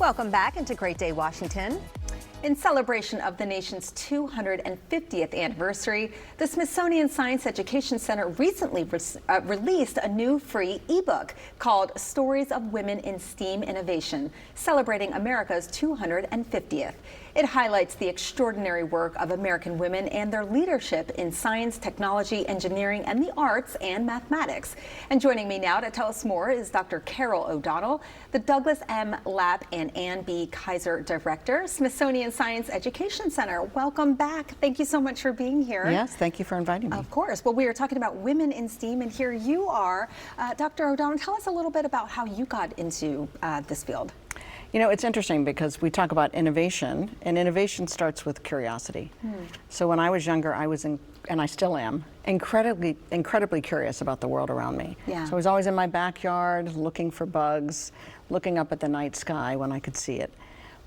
Welcome back into Great Day, Washington. In celebration of the nation's 250th anniversary, the Smithsonian Science Education Center recently released a new free ebook called Stories of Women in STEAM Innovation, celebrating America's 250th. It highlights the extraordinary work of American women and their leadership in science, technology, engineering, and the arts and mathematics. And joining me now to tell us more is Dr. Carol O'Donnell, the Douglas M. Lapp and Ann B. Kaiser Director, Smithsonian Science Education Center. Welcome back. Thank you so much for being here. Yes, thank you for inviting me. Of course. Well, we are talking about women in STEAM, and here you are. Dr. O'Donnell, tell us a little bit about how you got into this field. You know, it's interesting because we talk about innovation, and innovation starts with curiosity. So when I was younger, I was, and I still am, incredibly curious about the world around me. Yeah. So I was always in my backyard looking for bugs, looking up at the night sky when I could see it.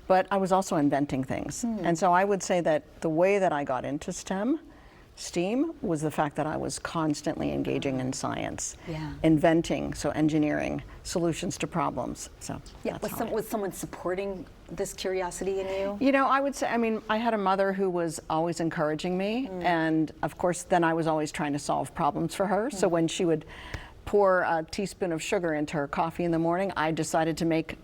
But I was also inventing things. And so I would say that the way that I got into STEAM was the fact that I was constantly engaging in science, inventing, so engineering, solutions to problems. So yeah, was someone supporting this curiosity in you? You know, I would say, I mean, I had a mother who was always encouraging me, and of course then I was always trying to solve problems for her. So when she would pour a teaspoon of sugar into her coffee in the morning, I decided to make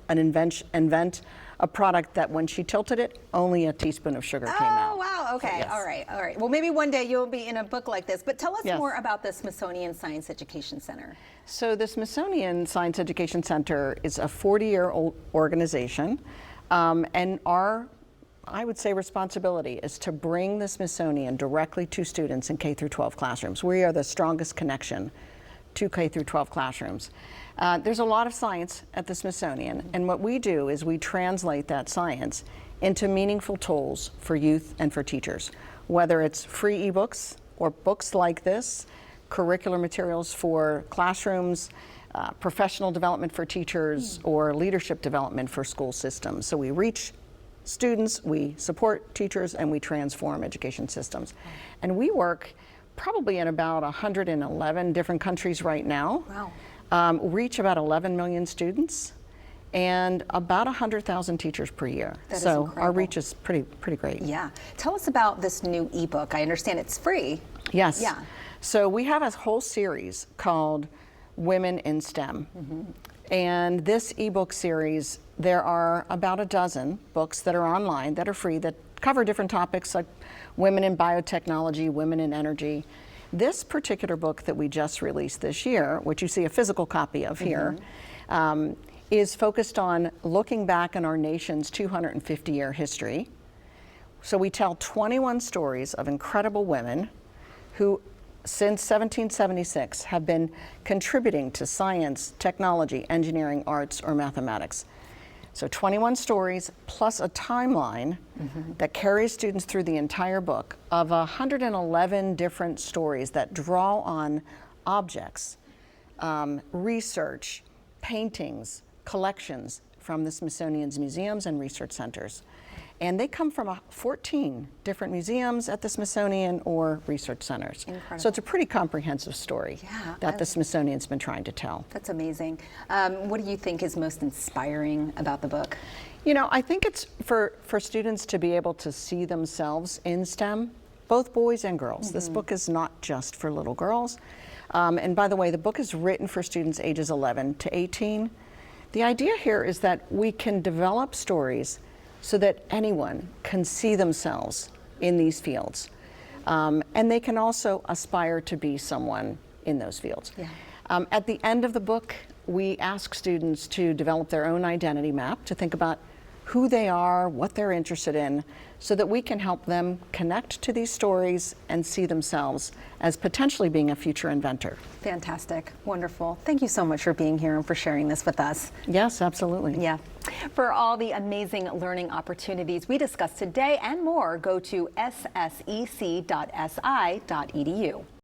invent a product that when she tilted it, only a teaspoon of sugar came out. Oh, wow, okay, So, yes. all right. Well, maybe one day you'll be in a book like this, but tell us more about the Smithsonian Science Education Center. So the Smithsonian Science Education Center is a 40-year-old organization, and our, I would say, responsibility is to bring the Smithsonian directly to students in K through 12 classrooms. We are the strongest connection to K through 12 classrooms. There's a lot of science at the Smithsonian, and what we do is we translate that science into meaningful tools for youth and for teachers, whether it's free ebooks or books like this, curricular materials for classrooms, professional development for teachers, or leadership development for school systems. So we reach students, we support teachers, and we transform education systems. And we work probably in about 111 different countries right now. Wow. Reach about 11 million students and about 100,000 teachers per year. That is so incredible. Our reach is pretty great. Yeah. Tell us about this new ebook. I understand it's free. Yes. Yeah. So we have a whole series called Women in STEM. And this ebook series, there are about a dozen books that are online that are free that cover different topics like women in biotechnology, women in energy. This particular book that we just released this year, which you see a physical copy of here, is focused on looking back on our nation's 250-year history. So we tell 21 stories of incredible women who, since 1776, have been contributing to science, technology, engineering, arts, or mathematics. So 21 stories plus a timeline that carries students through the entire book of 111 different stories that draw on objects, research, paintings, collections from the Smithsonian's museums and research centers. And they come from 14 different museums at the Smithsonian or research centers. Incredible. So it's a pretty comprehensive story that the Smithsonian's been trying to tell. That's amazing. What do you think is most inspiring about the book? You know, I think it's for students to be able to see themselves in STEM, both boys and girls. This book is not just for little girls. And by the way, the book is written for students ages 11 to 18. The idea here is that we can develop stories so that anyone can see themselves in these fields. And they can also aspire to be someone in those fields. Yeah. At the end of the book, we ask students to develop their own identity map, to think about who they are, what they're interested in, so that we can help them connect to these stories and see themselves as potentially being a future inventor. Fantastic. Wonderful. Thank you so much for being here and for sharing this with us. Yes, absolutely. Yeah. For all the amazing learning opportunities we discussed today and more, go to ssec.si.edu.